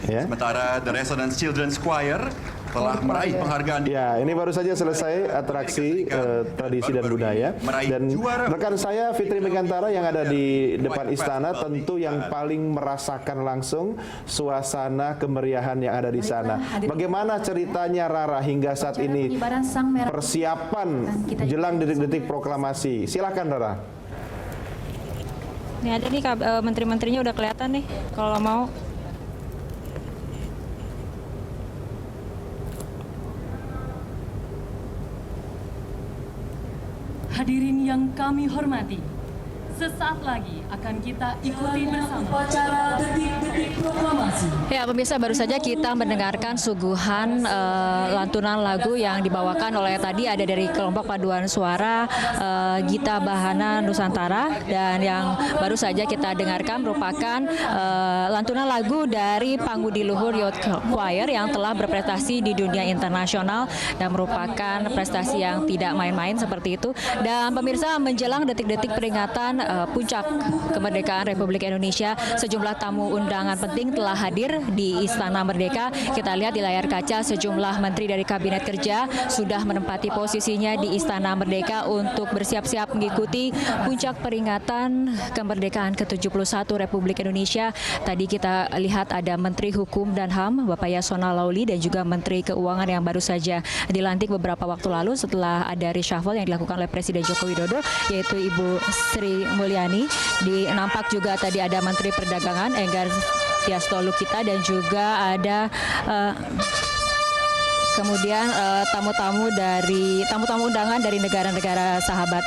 Ya. Sementara The Resonance Children's Choir telah meraih penghargaan. Ya, ini baru saja selesai atraksi tradisi dan budaya. Dan rekan saya Fitri Megantara yang ada di depan istana tentu yang paling merasakan langsung suasana kemeriahan yang ada di sana. Bagaimana ceritanya Rara hingga saat ini persiapan jelang detik-detik proklamasi? Silakan Rara. Ini ada nih menteri-menterinya udah kelihatan nih kalau mau. Hadirin yang kami hormati, sesaat lagi akan kita ikuti bersama upacara detik-detik proklamasi. Ya, pemirsa, baru saja kita mendengarkan suguhan lantunan lagu yang dibawakan oleh tadi ada dari kelompok paduan suara Gita Bahana Nusantara, dan yang baru saja kita dengarkan merupakan lantunan lagu dari Pangudi Luhur Youth Choir yang telah berprestasi di dunia internasional dan merupakan prestasi yang tidak main-main seperti itu. Dan pemirsa, menjelang detik-detik peringatan puncak kemerdekaan Republik Indonesia, sejumlah tamu undangan penting telah hadir di Istana Merdeka. Kita lihat di layar kaca sejumlah menteri dari Kabinet Kerja sudah menempati posisinya di Istana Merdeka untuk bersiap-siap mengikuti puncak peringatan kemerdekaan ke-71 Republik Indonesia. Tadi kita lihat ada Menteri Hukum dan HAM Bapak Yasona Lauli dan juga Menteri Keuangan yang baru saja dilantik beberapa waktu lalu setelah ada reshuffle yang dilakukan oleh Presiden Joko Widodo, yaitu Ibu Sri Mulyani. Nampak juga tadi ada Menteri Perdagangan Enggar Tias Tolukita dan juga ada kemudian tamu-tamu undangan dari negara-negara sahabat.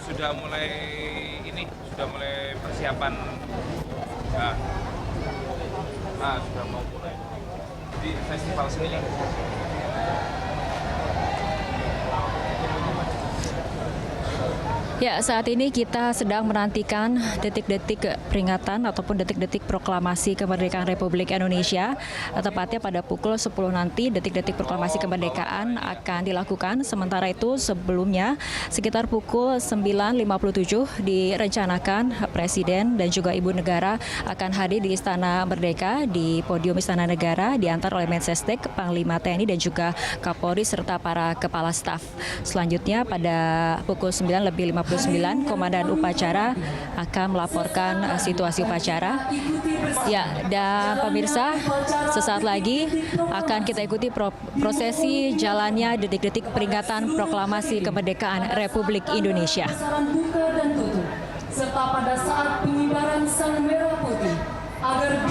Sudah mulai persiapan. Sudah mau mulai di festival seni. Ya, saat ini kita sedang menantikan detik-detik peringatan ataupun detik-detik proklamasi kemerdekaan Republik Indonesia. Tepatnya pada pukul 10 nanti detik-detik proklamasi kemerdekaan akan dilakukan. Sementara itu sebelumnya sekitar pukul 9.57 direncanakan Presiden dan juga Ibu Negara akan hadir di Istana Merdeka, di podium Istana Negara, diantar oleh Mensesnek, Panglima TNI dan juga Kapolri serta para kepala staf. Selanjutnya pada pukul 9.59 Komandan Upacara akan melaporkan situasi upacara. Ya, dan pemirsa, sesaat lagi akan kita ikuti prosesi jalannya detik-detik peringatan proklamasi kemerdekaan Republik Indonesia. Serta pada saat pengibaran Sang Merah Putih agar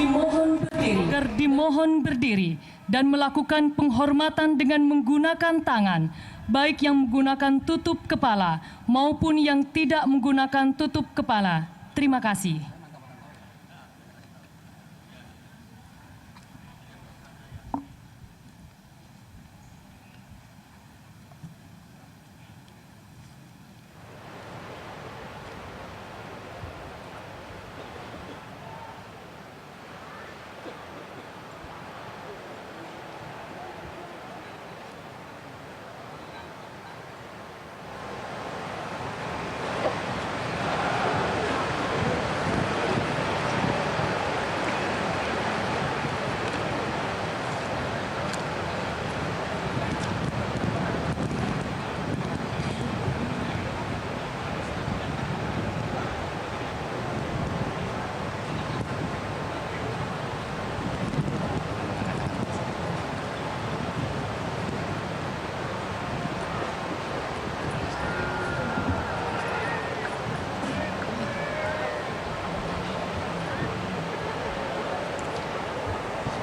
dimohon berdiri dan melakukan penghormatan dengan menggunakan tangan, baik yang menggunakan tutup kepala maupun yang tidak menggunakan tutup kepala. Terima kasih.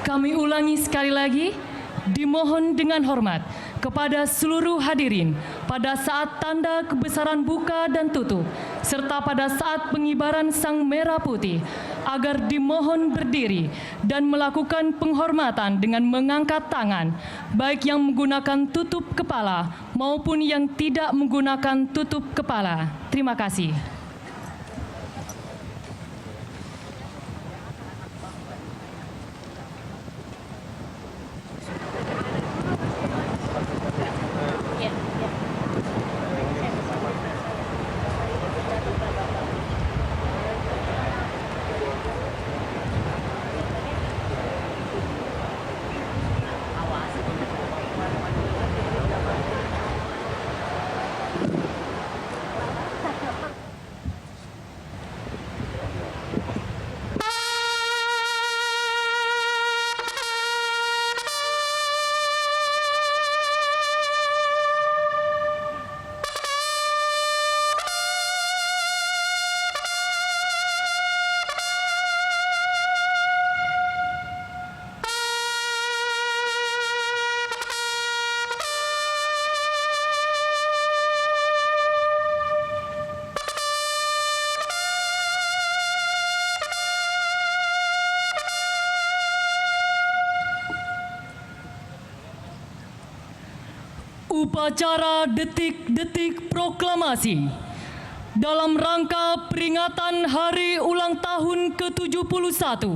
Kami ulangi sekali lagi, dimohon dengan hormat kepada seluruh hadirin pada saat tanda kebesaran buka dan tutup, serta pada saat pengibaran Sang Merah Putih, agar dimohon berdiri dan melakukan penghormatan dengan mengangkat tangan, baik yang menggunakan tutup kepala maupun yang tidak menggunakan tutup kepala. Terima kasih. Upacara detik-detik proklamasi dalam rangka peringatan Hari Ulang Tahun ke-71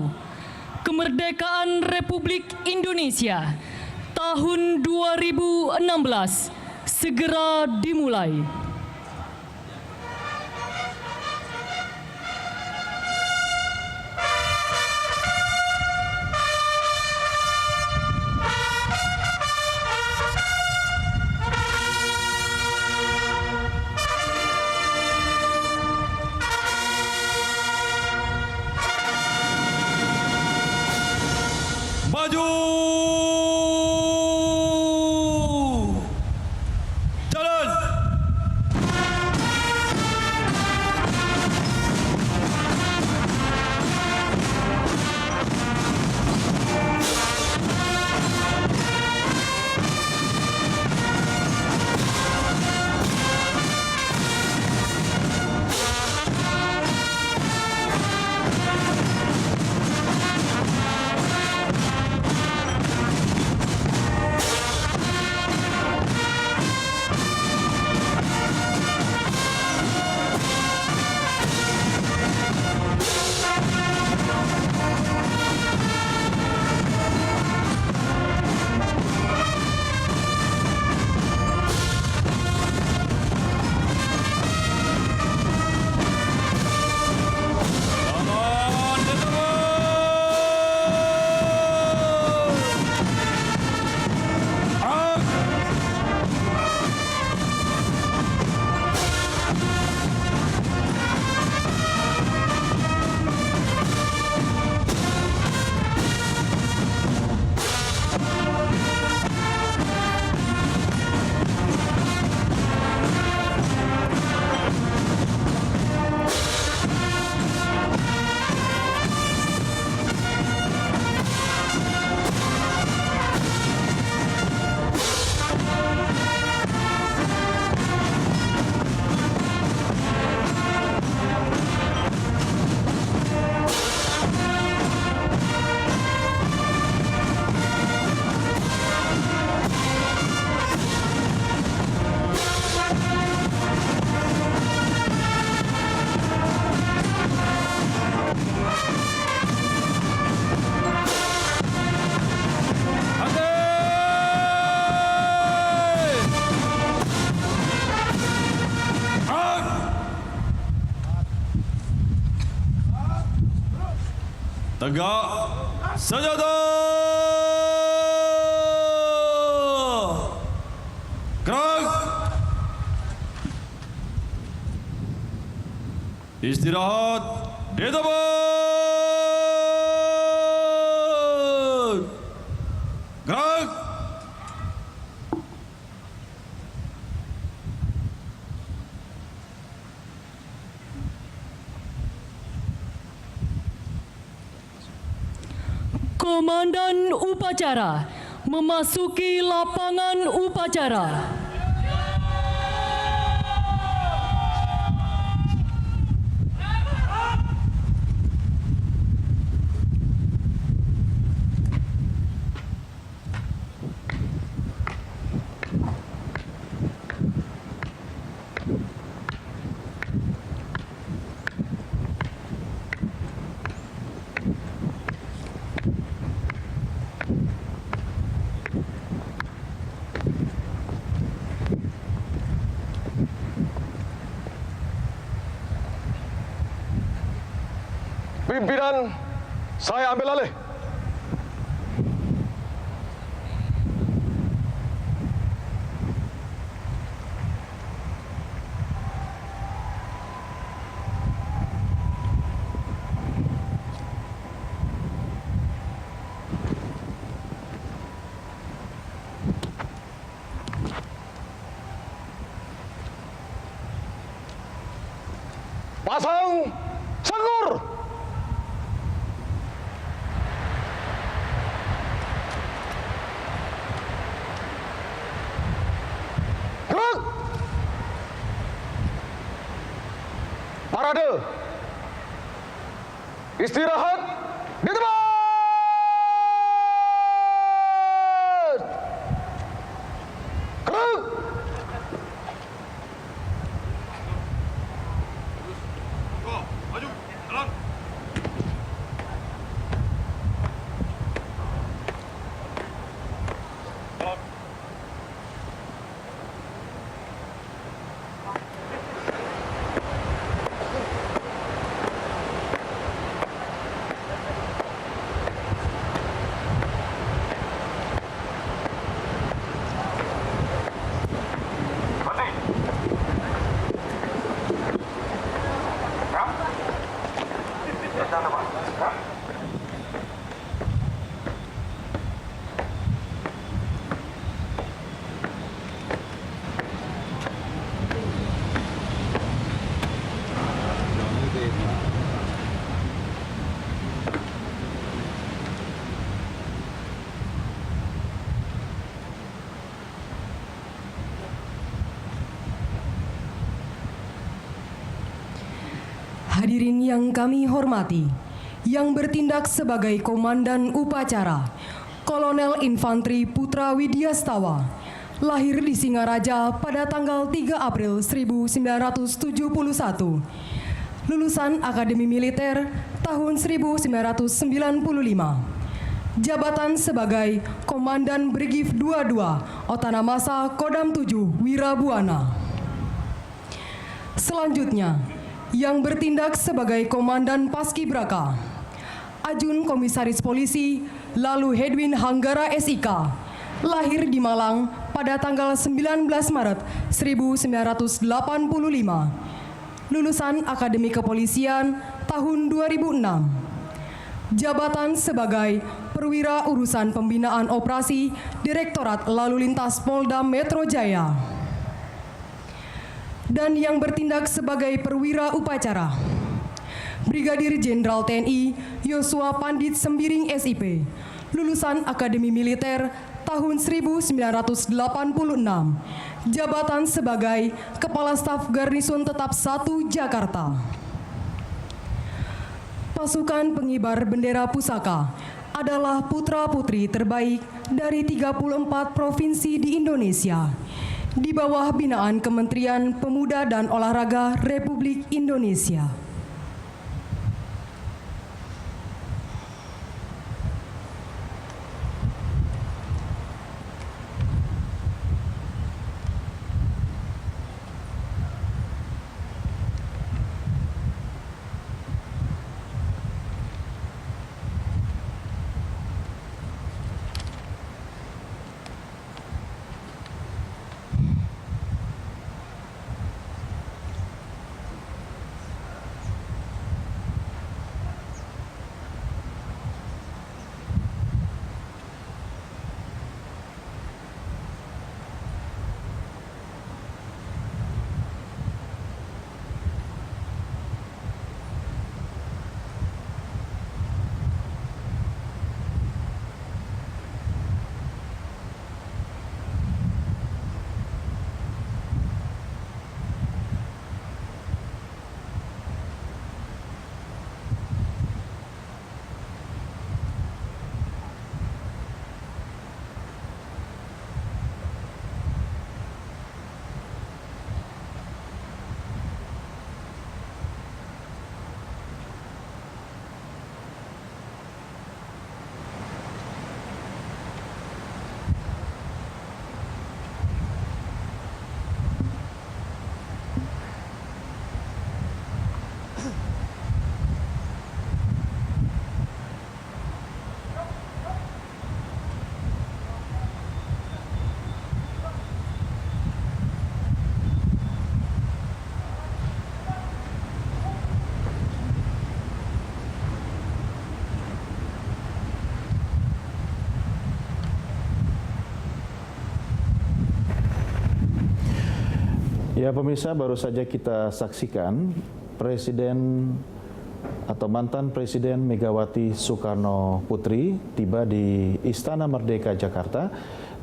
Kemerdekaan Republik Indonesia tahun 2016 segera dimulai. Maju! Jalan! Tegak senjata! Gerak! Istirahat di tempat! Gerak! Komandan upacara memasuki lapangan upacara. Pimpinan, saya ambil alih. Pasang sangkur. Gerak. Parade. Istirahat di tempat. Gerak. Hadirin yang kami hormati, yang bertindak sebagai Komandan Upacara, Kolonel Infanteri Putra Widyastawa, lahir di Singaraja pada tanggal 3 April 1971, lulusan Akademi Militer tahun 1995, jabatan sebagai Komandan Brigif 22, Otanamasa Kodam 7 Wirabuana. Selanjutnya, yang bertindak sebagai Komandan Paskibraka, Ajun Komisaris Polisi Lalu Hedwin Hanggara SIK, lahir di Malang pada tanggal 19 Maret 1985, lulusan Akademi Kepolisian tahun 2006, jabatan sebagai Perwira Urusan Pembinaan Operasi Direktorat Lalu Lintas Polda Metro Jaya, dan yang bertindak sebagai Perwira Upacara, Brigadir Jenderal TNI Yosua Pandit Sembiring SIP, lulusan Akademi Militer tahun 1986, jabatan sebagai Kepala Staf Garnison Tetap 1 Jakarta. Pasukan pengibar bendera pusaka adalah putra-putri terbaik dari 34 provinsi di Indonesia, di bawah binaan Kementerian Pemuda dan Olahraga Republik Indonesia. Ya pemirsa, baru saja kita saksikan Presiden atau mantan Presiden Megawati Soekarno Putri tiba di Istana Merdeka Jakarta,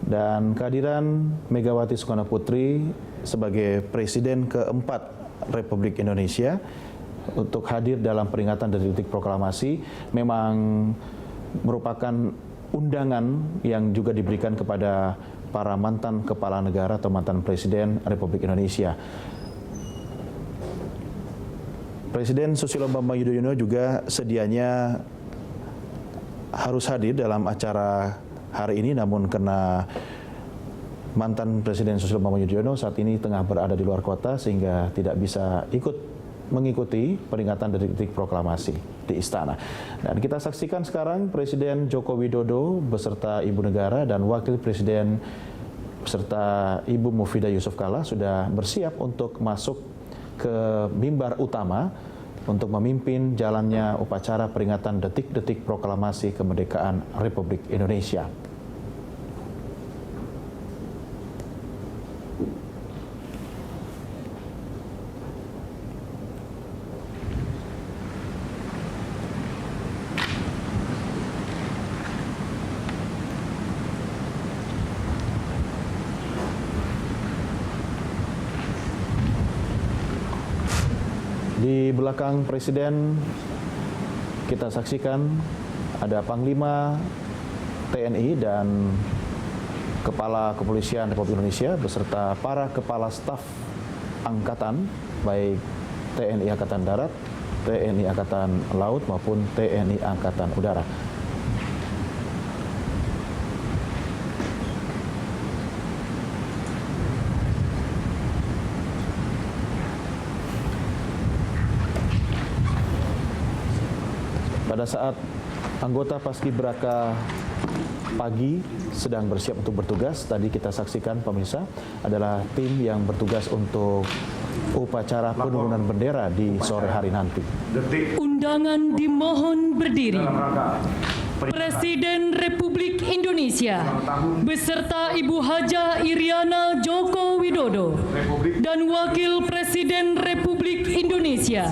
dan kehadiran Megawati Soekarno Putri sebagai Presiden keempat Republik Indonesia untuk hadir dalam peringatan detik proklamasi memang merupakan undangan yang juga diberikan kepada para mantan kepala negara atau mantan Presiden Republik Indonesia. Presiden Susilo Bambang Yudhoyono juga sedianya harus hadir dalam acara hari ini, namun karena mantan Presiden Susilo Bambang Yudhoyono saat ini tengah berada di luar kota sehingga tidak bisa mengikuti peringatan detik proklamasi di istana. Dan kita saksikan sekarang Presiden Joko Widodo beserta Ibu Negara dan Wakil Presiden beserta Ibu Mufidah Yusuf Kalla sudah bersiap untuk masuk ke mimbar utama untuk memimpin jalannya upacara peringatan detik-detik proklamasi kemerdekaan Republik Indonesia. Di belakang Presiden kita saksikan ada Panglima TNI dan Kepala Kepolisian Republik Indonesia beserta para Kepala Staf Angkatan, baik TNI Angkatan Darat, TNI Angkatan Laut maupun TNI Angkatan Udara. Pada saat anggota Paskibraka pagi sedang bersiap untuk bertugas, tadi kita saksikan pemirsa adalah tim yang bertugas untuk upacara penurunan bendera di sore hari nanti. Undangan dimohon berdiri. Presiden Republik Indonesia beserta Ibu Hajah Iriana Joko Widodo dan Wakil Presiden Republik Indonesia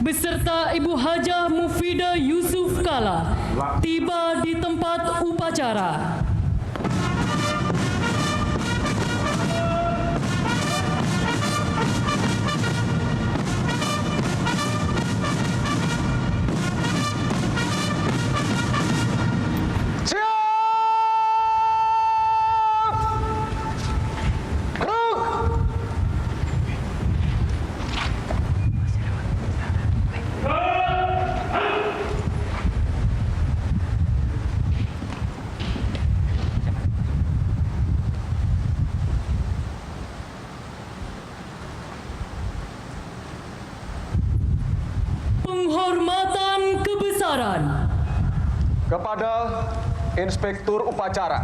beserta Ibu Hajah Mufidah Yusuf Kala tiba di tempat upacara. Penghormatan kebesaran kepada Inspektur Upacara.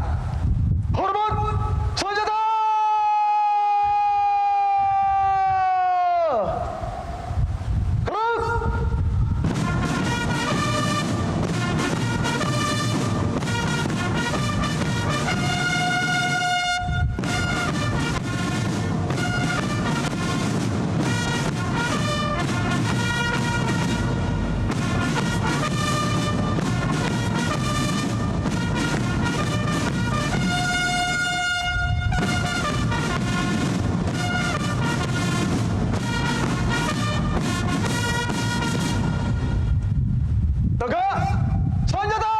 Hormat senjata! Gerak! Tegak! Senjata!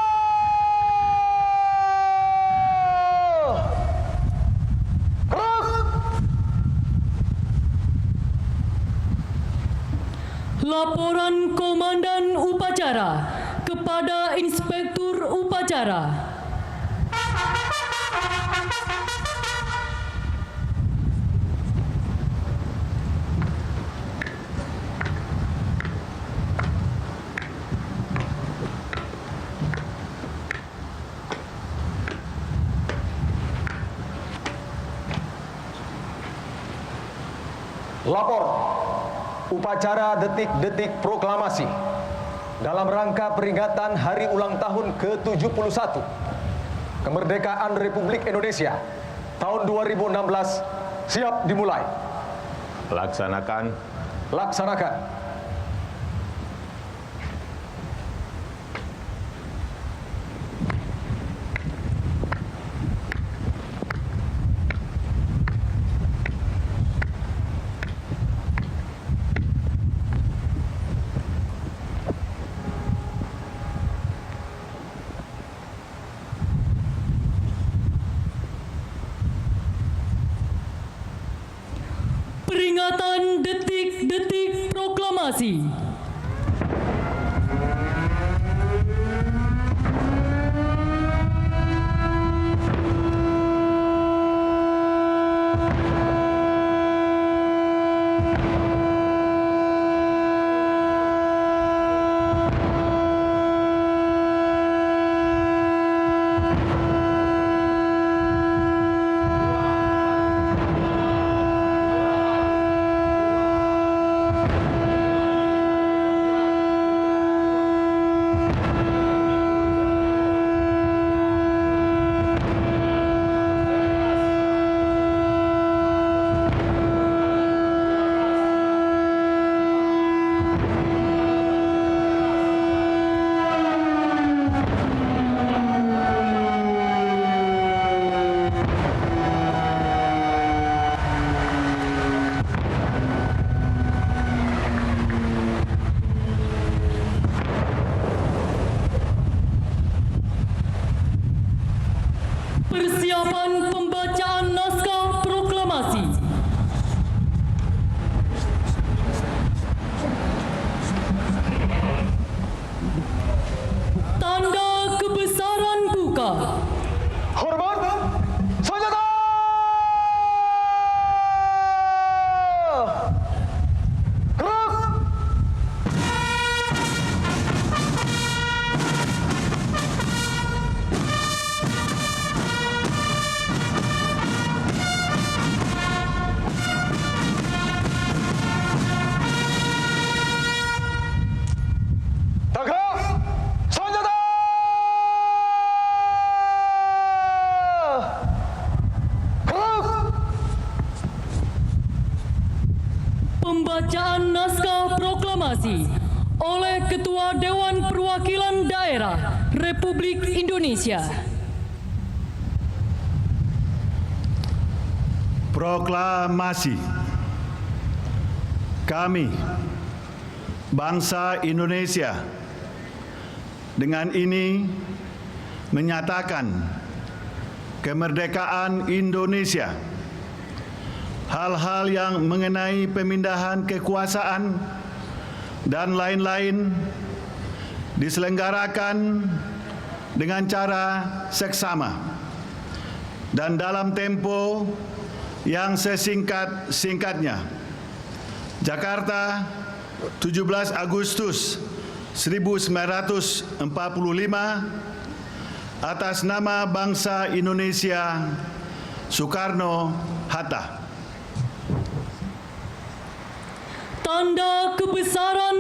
Gerak! Laporan Komandan Upacara kepada Inspektur Upacara. Lapor upacara detik-detik proklamasi dalam rangka peringatan Hari Ulang Tahun ke-71 Kemerdekaan Republik Indonesia tahun 2016 siap dimulai. Laksanakan. Laksanakan. Peringatan detik-detik proklamasi. Tanda kebesaran buka. Hormat, senjata! Gerak! Tegak! Senjata! Gerak! Pembacaan naskah proklamasi oleh Ketua Dewan Perwakilan Daerah Republik Indonesia. Proklamasi. Kami, bangsa Indonesia, dengan ini menyatakan kemerdekaan Indonesia. Hal-hal yang mengenai pemindahan kekuasaan dan lain-lain diselenggarakan dengan cara seksama dan dalam tempo yang sesingkat-singkatnya. Jakarta, 17 Agustus 1945, atas nama bangsa Indonesia, Soekarno-Hatta. Tanda kebesaran